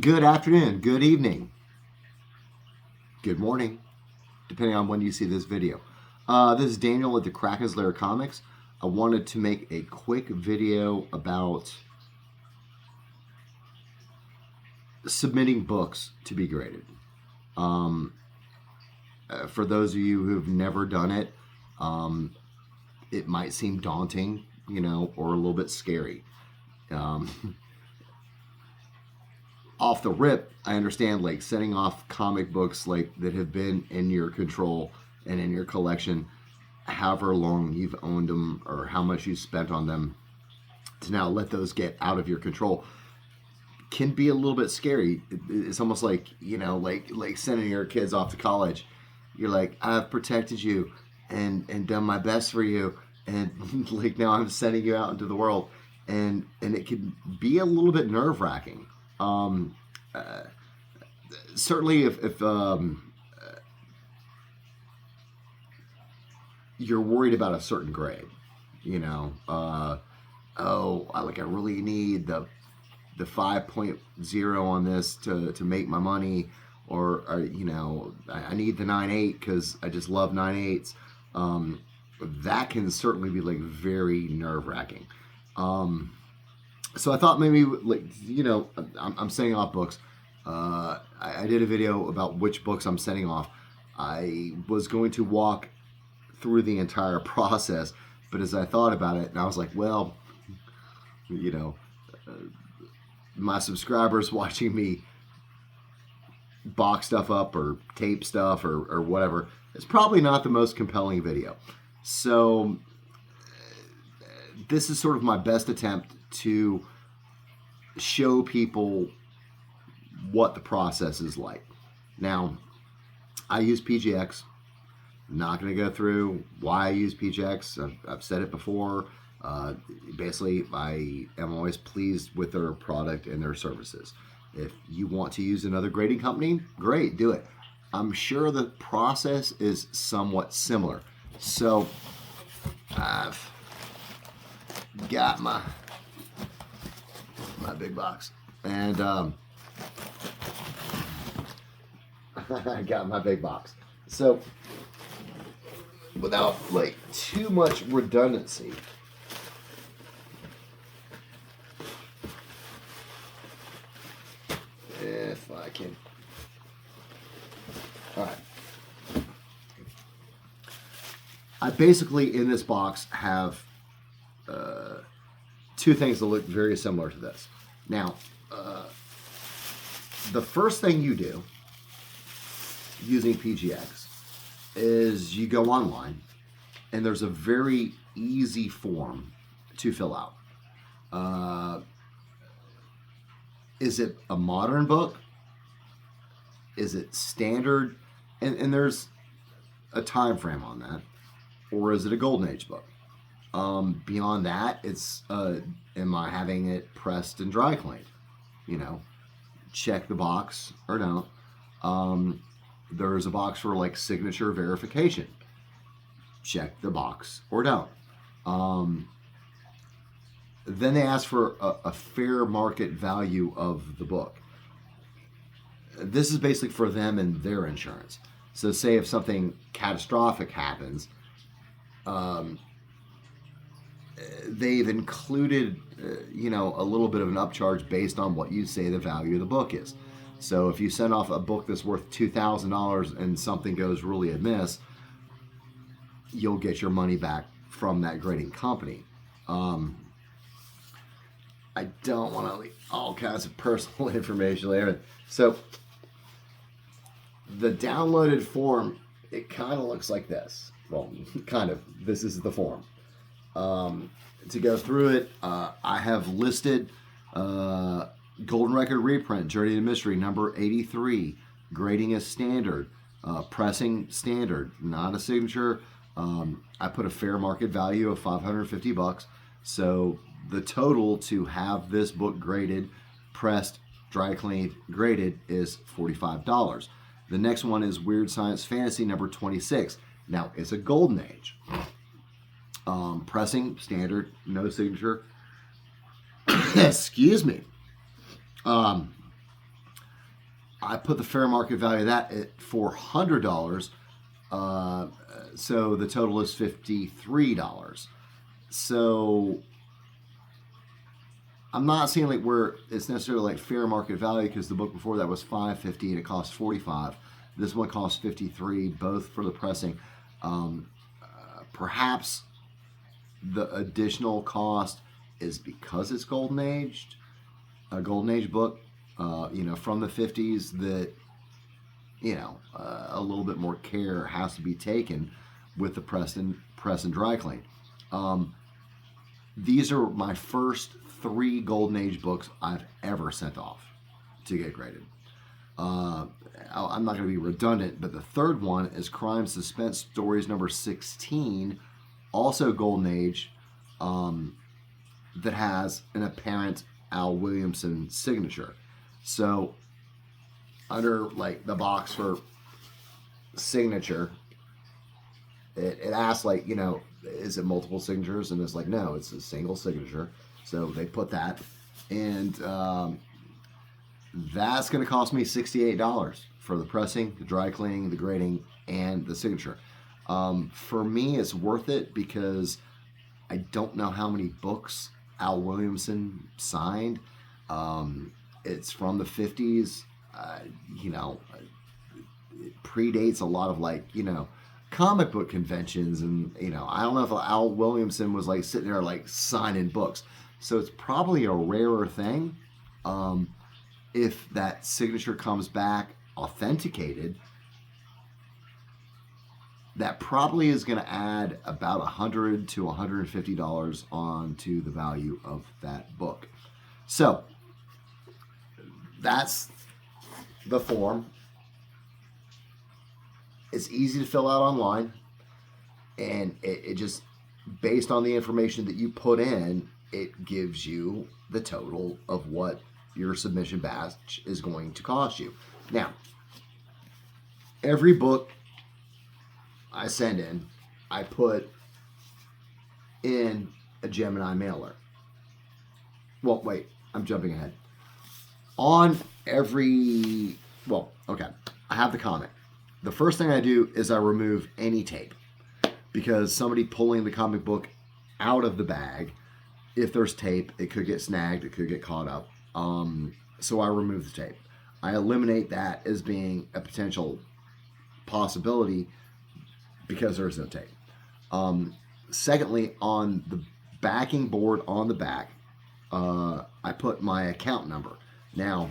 Good afternoon, good evening, good morning, depending on when you see this video. This is Daniel at the Kraken's Lair Comics. I wanted to make a quick video about submitting books to be graded. For those of you who've never done it, it might seem daunting, or a little bit scary. Off the rip, I understand like sending off comic books like that have been in your control and in your collection, however long you've owned them or how much you spent on them, to now let those get out of your control can be a little bit scary. It's almost like like sending your kids off to college. You're like, I've protected you and done my best for you, and like now I'm sending you out into the world, and it can be a little bit nerve wracking. Certainly if you're worried about a certain grade, I really need the 5.0 on this to make my money, or I need the 9.8 because I just love 9.8s. That can certainly be like very nerve wracking. So I thought maybe, I'm sending off books. I did a video about which books I'm sending off. I was going to walk through the entire process, but as I thought about it, and I was like, well, my subscribers watching me box stuff up or tape stuff or whatever, it's probably not the most compelling video. So this is sort of my best attempt to show people what the process is like. Now, I use PGX. I'm not going to go through why I use PGX. I've said it before. Basically, I am always pleased with their product and their services. If you want to use another grading company, great, do it. I'm sure the process is somewhat similar. So, I've got my big box, and I got my big box. So without like too much redundancy, if I can, all right, I basically in this box have two things that look very similar to this. Now, the first thing you do using PGX is you go online, and there's a very easy form to fill out. Is it a modern book? Is it standard? And there's a time frame on that. Or is it a golden age book? Beyond that, it's am I having it pressed and dry cleaned? Check the box or don't. There's a box for like signature verification. Check the box or don't. Then they ask for a fair market value of the book. This is basically for them and their insurance. So say if something catastrophic happens, they've included, a little bit of an upcharge based on what you say the value of the book is. So if you send off a book that's worth $2,000 and something goes really amiss, you'll get your money back from that grading company. I don't want to leave all kinds of personal information later. So the downloaded form, it kind of looks like this. Well, kind of. This is the form. To go through it, I have listed Golden Record reprint, Journey to Mystery, number 83. Grading is standard. Pressing standard, not a signature. I put a fair market value of $550. So the total to have this book graded, pressed, dry cleaned, graded is $45. The next one is Weird Science Fantasy, number 26. Now, it's a golden age. Pressing, standard, no signature. Excuse me. I put the fair market value of that at $400. So the total is $53. So I'm not seeing like where it's necessarily like fair market value, because the book before that was $550 and it cost $45. This one costs $53, both for the pressing. Perhaps the additional cost is because it's golden aged, a golden age book, from the 50s, that a little bit more care has to be taken with the press and dry clean. These are my first 3 golden age books I've ever sent off to get graded. I'm not going to be redundant, but the third one is Crime Suspense Stories number 16, also golden age, that has an apparent Al Williamson signature. So under like the box for signature, it asks like, is it multiple signatures? And it's like, no, it's a single signature. So they put that, and that's going to cost me $68 for the pressing, the dry cleaning, the grading, and the signature. For me, it's worth it because I don't know how many books Al Williamson signed. It's from the 50s. It predates a lot of comic book conventions, and I don't know if Al Williamson was like sitting there like signing books. So it's probably a rarer thing. If that signature comes back authenticated, that probably is going to add about $100 to $150 onto the value of that book. So that's the form. It's easy to fill out online, and it just, based on the information that you put in, it gives you the total of what your submission batch is going to cost you. Now, every book I send in, I put in a Gemini mailer. Well, wait, I'm jumping ahead. On every, I have the comic. The first thing I do is I remove any tape, because somebody pulling the comic book out of the bag, if there's tape, it could get snagged, it could get caught up. So I remove the tape. I eliminate that as being a potential possibility because there's no tape. Secondly, on the backing board on the back, I put my account number. Now,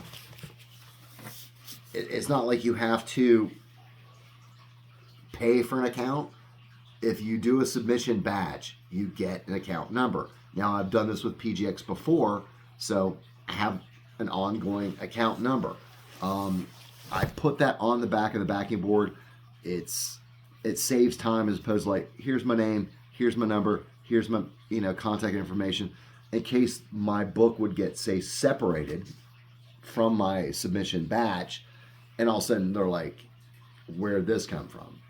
it's not like you have to pay for an account. If you do a submission batch, you get an account number. Now, I've done this with PGX before, so I have an ongoing account number. I put that on the back of the backing board. It saves time, as opposed to like, here's my name, here's my number, here's my contact information, in case my book would get, say, separated from my submission batch, and all of a sudden they're like, where'd this come from?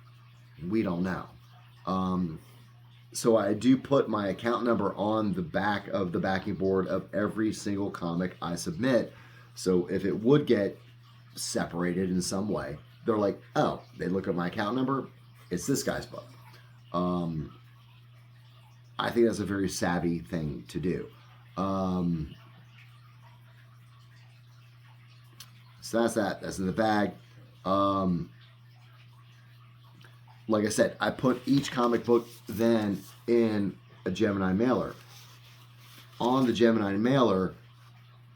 We don't know. So I do put my account number on the back of the backing board of every single comic I submit. So if it would get separated in some way, they're like, oh, they look at my account number, it's this guy's book. I think that's a very savvy thing to do. So that's that. That's in the bag. Like I said, I put each comic book then in a Gemini mailer. On the Gemini mailer,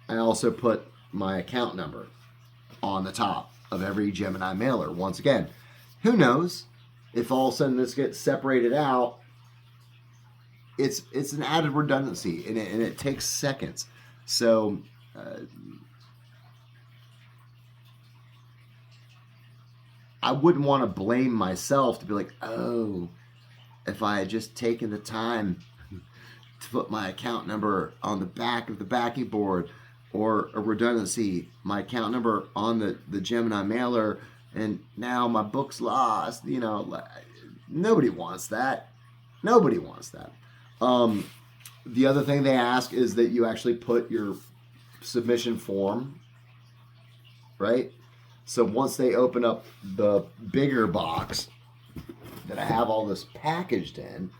I also put my account number on the top of every Gemini mailer. Once again, who knows if all of a sudden this gets separated out? It's an added redundancy, and it takes seconds. So I wouldn't want to blame myself to be like, oh, if I had just taken the time to put my account number on the back of the backing board, or a redundancy, my account number on the Gemini mailer, and now my book's lost. Nobody wants that. Nobody wants that. The other thing they ask is that you actually put your submission form, right? So once they open up the bigger box that I have all this packaged in,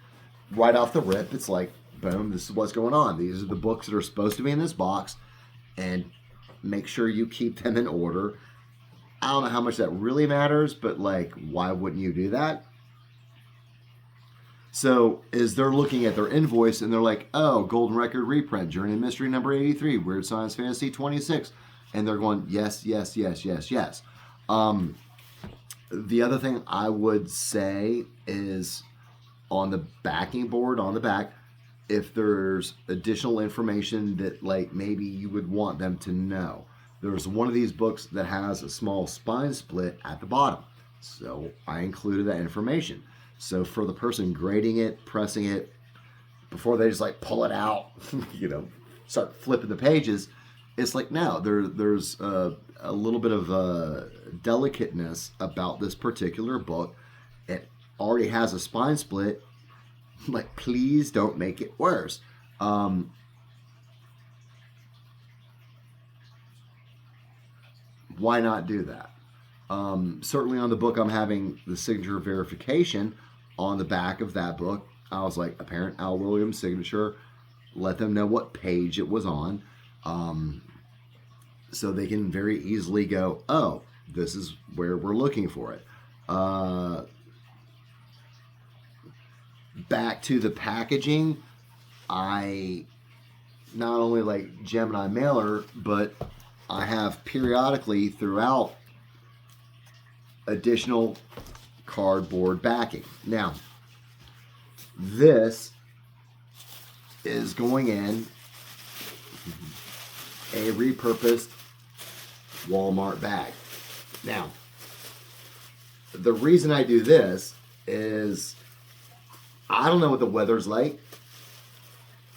right off the rip, it's like, boom, this is what's going on. These are the books that are supposed to be in this box, and make sure you keep them in order. I don't know how much that really matters, but like, why wouldn't you do that? So as they're looking at their invoice and they're like, oh, Golden Record reprint, Journey of Mystery number 83, Weird Science Fantasy 26. And they're going, yes, yes, yes, yes, yes. The other thing I would say is on the backing board, on the back, if there's additional information that like maybe you would want them to know. There's one of these books that has a small spine split at the bottom. So I included that information. So for the person grading it, pressing it, before they just like pull it out, start flipping the pages, it's like, no, there's a little bit of delicateness about this particular book. It already has a spine split. Like, please don't make it worse. Why not do that? Certainly on the book, I'm having the signature verification on the back of that book. I was like, apparent Al Williams signature. Let them know what page it was on. So they can very easily go, oh, this is where we're looking for it. Back to the packaging, I not only like Gemini mailer, but I have periodically throughout additional cardboard backing. Now, this is going in a repurposed Walmart bag. Now, the reason I do this is I don't know what the weather's like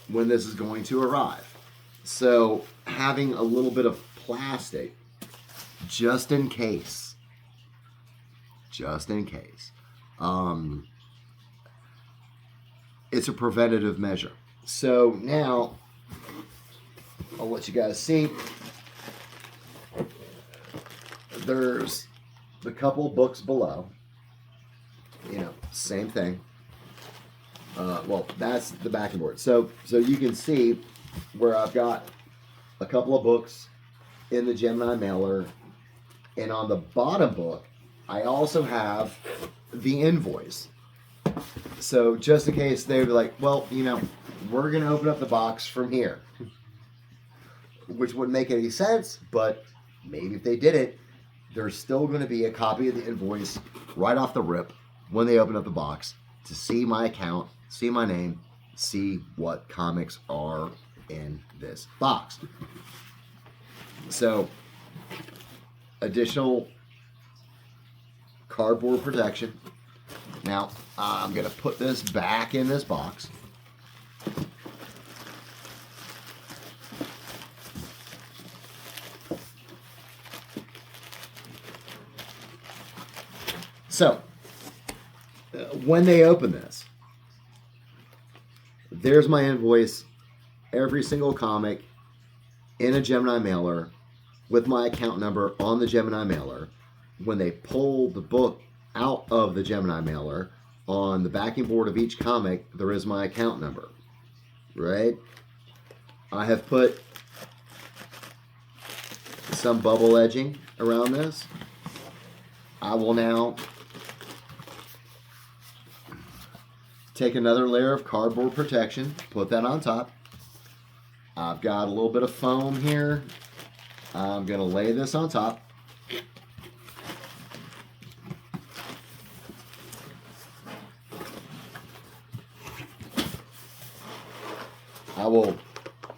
when this is going to arrive. So having a little bit of plastic just in case. It's a preventative measure. So now I'll let you guys see. There's the couple books below. Same thing. Well, that's the backing board. So you can see where I've got a couple of books in the Gemini mailer, and on the bottom book, I also have the invoice. So just in case they were like, well, we're going to open up the box from here, which wouldn't make any sense, but maybe if they did it, there's still going to be a copy of the invoice right off the rip when they open up the box to see my account, see my name, see what comics are in this box. So, additional cardboard protection. Now, I'm going to put this back in this box. So, when they open this, there's my invoice, every single comic in a Gemini mailer with my account number on the Gemini mailer. When they pull the book out of the Gemini mailer, on the backing board of each comic, there is my account number, right? I have put some bubble edging around this. I will now take another layer of cardboard protection, put that on top. I've got a little bit of foam here. I'm going to lay this on top. I will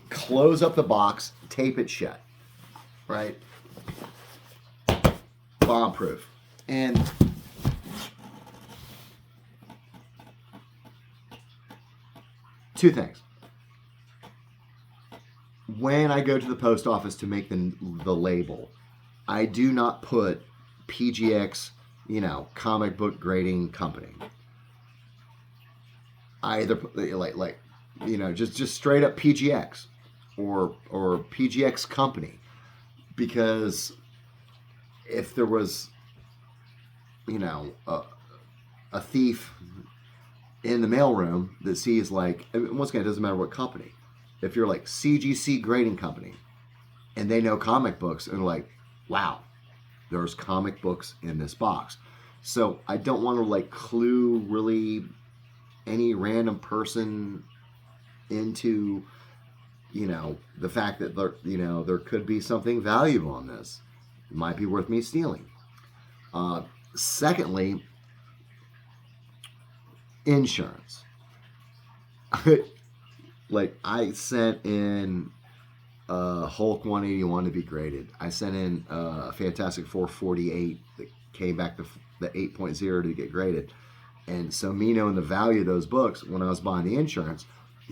close up the box, tape it shut, right? Bomb-proof. And two things. When I go to the post office to make the label, I do not put PGX, comic book grading company. I either put just straight up PGX or PGX company, because if there was, a thief in the mailroom that sees like, and once again, it doesn't matter what company. If you're like CGC Grading Company and they know comic books and like, wow, there's comic books in this box. So I don't want to like clue really any random person into, the fact that there could be something valuable in this. It might be worth me stealing. Secondly, insurance. Like I sent in Hulk 181 to be graded. I sent in Fantastic Four 48 that came back to the 8.0 to get graded. And so me knowing the value of those books, when I was buying the insurance,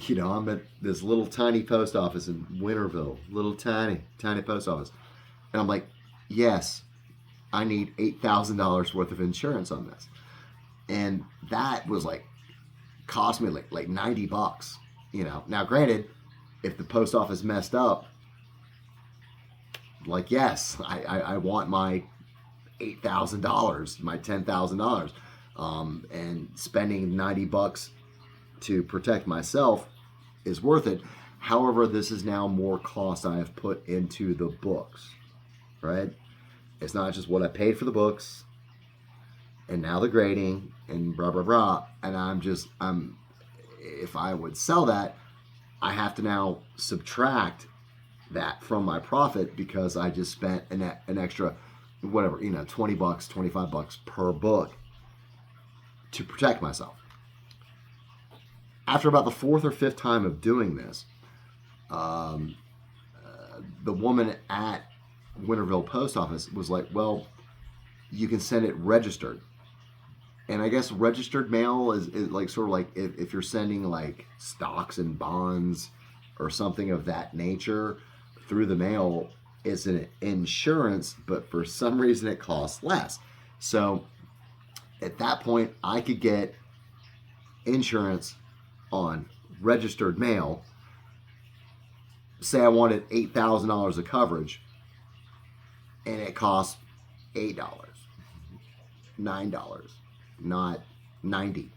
I'm at this little tiny post office in Winterville, little tiny post office. And I'm like, yes, I need $8,000 worth of insurance on this. And that was like, cost me like $90. Now granted, if the post office messed up, like, yes, I want my $8,000, my $10,000, and spending $90 to protect myself is worth it. However, this is now more cost I have put into the books, right? It's not just what I paid for the books and now the grading and blah, blah, blah. And if I would sell that, I have to now subtract that from my profit because I just spent an extra, whatever, $20, $25 per book to protect myself. After about the fourth or fifth time of doing this, the woman at Winterville Post Office was like, well, you can send it registered. And I guess registered mail is like sort of like if you're sending like stocks and bonds or something of that nature through the mail, it's an insurance, but for some reason it costs less. So at that point, I could get insurance on registered mail. Say I wanted $8,000 of coverage, and it costs $8, $9, not $90.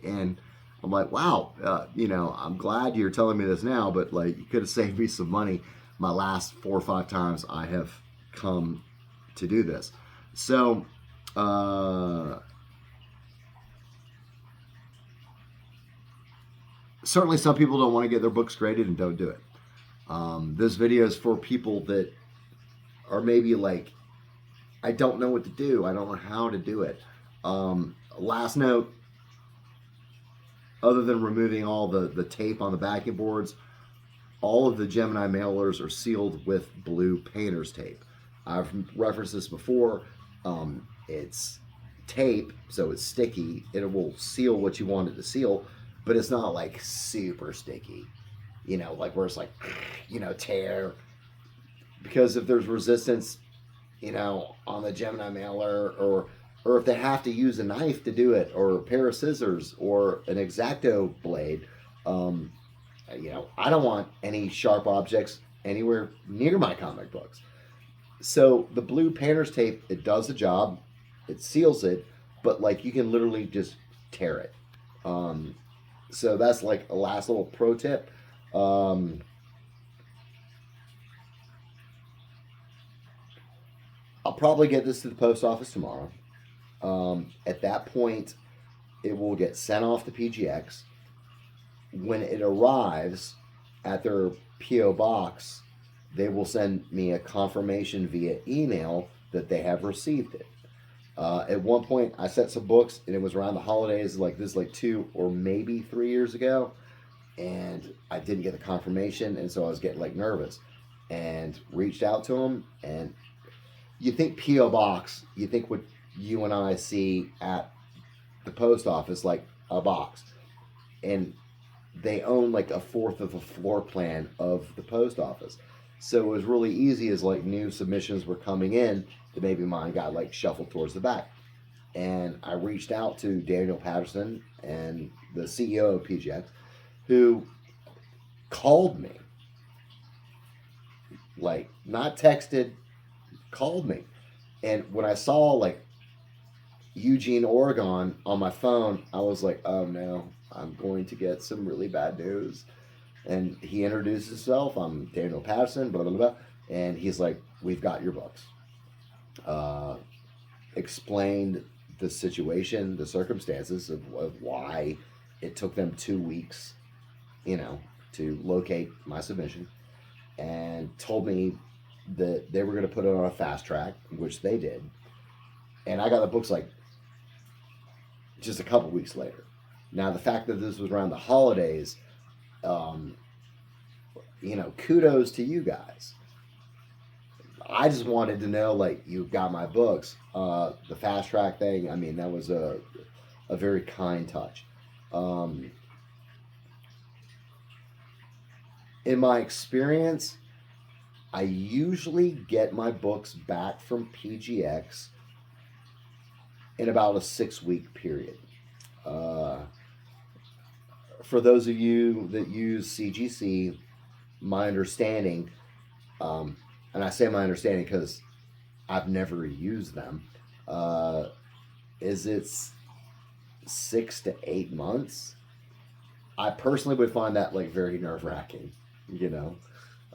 And I'm like, wow, I'm glad you're telling me this now, but like you could have saved me some money my last 4 or 5 times I have come to do this. So, certainly some people don't want to get their books graded and don't do it. This video is for people that are maybe like, I don't know what to do. I don't know how to do it. Last note, other than removing all the tape on the backing boards, all of the Gemini mailers are sealed with blue painter's tape. I've referenced this before. It's tape, so it's sticky. It will seal what you want it to seal, but it's not like super sticky, like where it's like, tear. Because if there's resistance, on the Gemini mailer, or if they have to use a knife to do it, or a pair of scissors, or an X-Acto blade, I don't want any sharp objects anywhere near my comic books. So the blue painter's tape, it does the job, it seals it, but like you can literally just tear it. So that's like a last little pro tip. I'll probably get this to the post office tomorrow. At that point, it will get sent off to PGX. When it arrives at their P.O. box, they will send me a confirmation via email that they have received it. At one point, I sent some books, and it was around the holidays, like 2 or maybe 3 years ago, and I didn't get the confirmation, and so I was getting like nervous, and reached out to them. And you think P.O. box, you think what you and I see at the post office, like a box, and they own like a fourth of a floor plan of the post office. So it was really easy as like new submissions were coming in that maybe mine got like shuffled towards the back. And I reached out to Daniel Patterson and the CEO of PGX, who called me, like not texted, called me And when I saw like Eugene, Oregon on my phone, I was like, oh no, I'm going to get some really bad news. And he introduced himself. I'm Daniel Patterson, blah, blah, blah. And he's like, we've got your books. Uh, Explained the situation, the circumstances of why it took them 2 weeks, to locate my submission, and told me that they were going to put it on a fast track, which they did. And I got the books like just a couple weeks later. Now, the fact that this was around the holidays, um, kudos to you guys. I just wanted to know, like, you got my books. The fast track thing, I mean, that was a very kind touch. Um, in my experience, I usually get my books back from PGX in about a 6-week period. Uh, for those of you that use CGC, my understanding, and I say my understanding because I've never used them, uh, is it's 6 to 8 months. I personally would find that like very nerve wracking,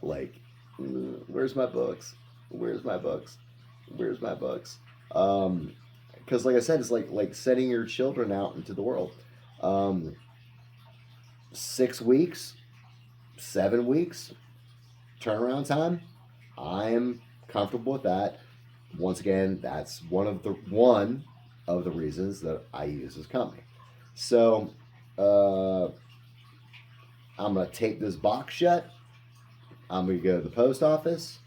like, where's my books? Where's my books? Where's my books? Because like I said, it's like sending your children out into the world. 6 weeks, 7 weeks turnaround time. I'm comfortable with that. Once again, that's one of the reasons that I use this company. So I'm gonna tape this box shut. I'm gonna go to the post office.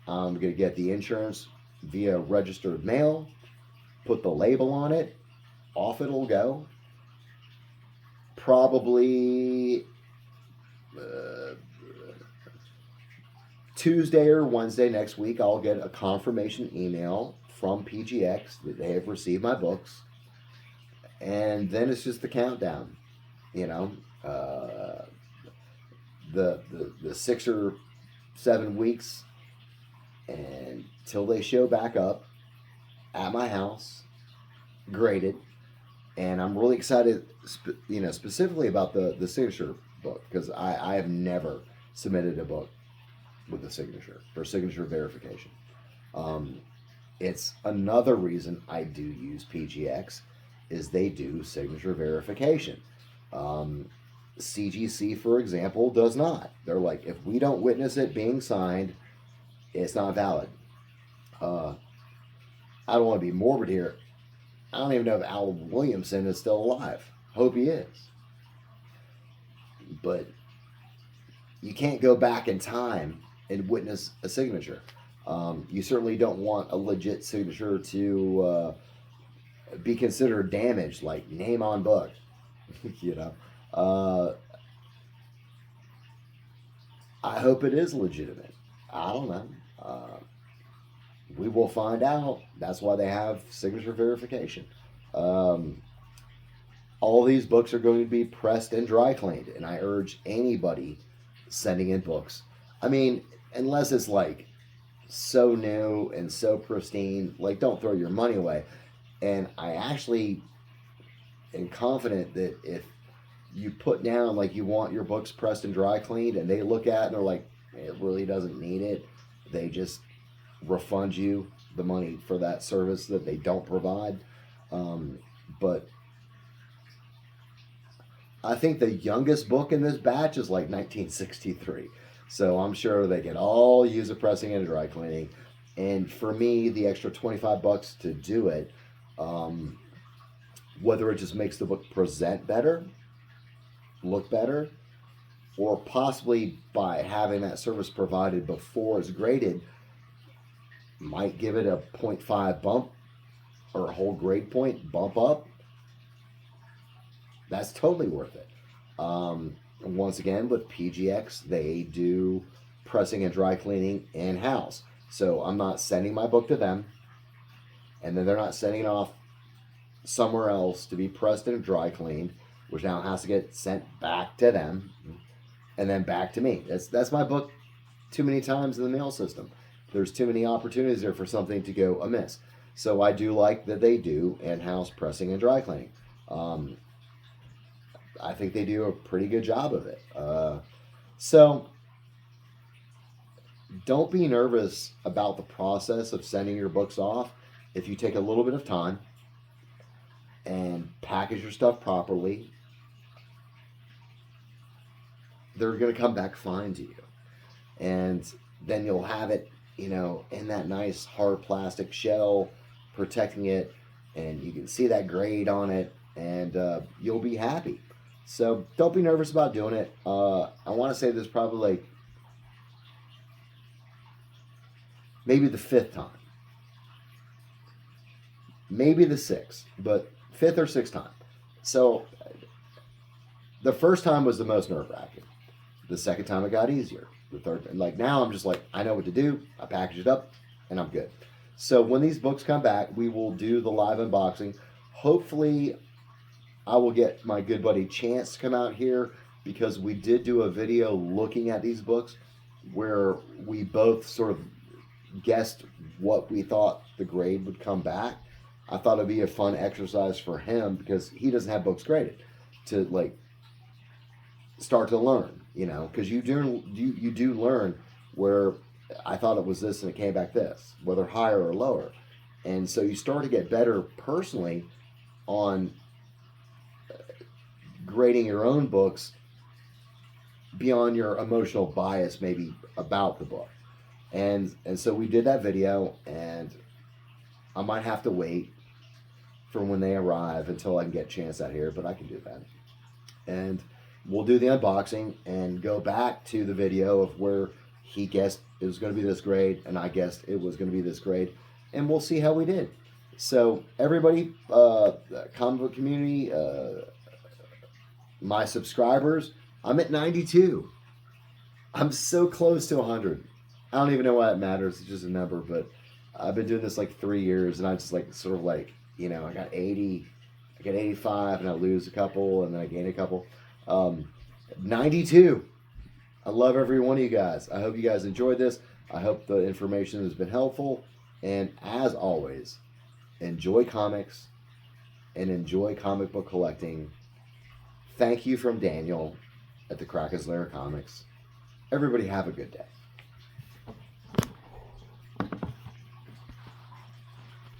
I'm gonna get the insurance via registered mail. Put the label on it. Off it'll go. Probably Tuesday or Wednesday next week, I'll get a confirmation email from PGX that they have received my books. And then it's just the countdown, the 6 or 7 weeks until they show back up at my house, graded. And I'm really excited, specifically about the signature book, because I have never submitted a book with a signature for signature verification. It's another reason I do use PGX is they do signature verification. CGC, for example, does not. They're like, if we don't witness it being signed, it's not valid. I don't want to be morbid here. I don't even know if Al Williamson is still alive. Hope he is. But you can't go back in time and witness a signature. You certainly don't want a legit signature to be considered damaged, like name on book. I hope it is legitimate. I don't know. We will find out. That's why they have signature verification. All these books are going to be pressed and dry cleaned, and I urge anybody sending in books. I mean, unless it's like so new and so pristine, like, don't throw your money away. And I actually am confident that if you put down like you want your books pressed and dry cleaned, and they look at it and they're like, it really doesn't need it, they just refund you the money for that service that they don't provide. But I think the youngest book in this batch is like 1963. So I'm sure they can all use a pressing and a dry cleaning. And for me, the extra $25 to do it, whether it just makes the book present better, look better, or possibly by having that service provided before it's graded, might give it a 0.5 bump or a whole grade point bump up. That's totally worth it. Once again, with PGX, they do pressing and dry cleaning in-house. So I'm not sending my book to them, and then they're not sending it off somewhere else to be pressed and dry cleaned, which now has to get sent back to them and then back to me. That's my book too many times in the mail system. there's too many opportunities there for something to go amiss. So I do like that they do in-house pressing and dry cleaning. I think they do a pretty good job of it. So don't be nervous about the process of sending your books off. If you take a little bit of time and package your stuff properly, they're going to come back fine to you. And then you'll have it, in that nice hard plastic shell, protecting it, and you can see that grade on it, and you'll be happy. So don't be nervous about doing it. I want to say this probably like maybe the 5th time. Maybe the 6th, but 5th or 6th time. So the first time was the most nerve-wracking. The second time it got easier. The third, like now I'm just like, I know what to do. I package it up and I'm good. So when these books come back, we will do the live unboxing. Hopefully I will get my good buddy Chance to come out here, because we did do a video looking at these books where we both sort of guessed what we thought the grade would come back. I thought it'd be a fun exercise for him, because he doesn't have books graded, to like start to learn, because you do learn where I thought it was this and it came back this, whether higher or lower. And so you start to get better personally on grading your own books beyond your emotional bias maybe about the book. And so we did that video, and I might have to wait for when they arrive until I can get a Chance out here, but I can do that. And we'll do the unboxing and go back to the video of where he guessed it was going to be this grade and I guessed it was going to be this grade, and we'll see how we did. So everybody, comic book community, my subscribers, I'm at 92. I'm so close to 100. I don't even know why it matters. It's just a number, but I've been doing this like 3 years, and I just like sort of like, I got 80, I get 85, and I lose a couple, and then I gain a couple. 92. I love every one of you guys. I hope you guys enjoyed this. I hope the information has been helpful. And as always, enjoy comics and enjoy comic book collecting. Thank you from Daniel at the Kraken's Lair Comics. Everybody have a good day.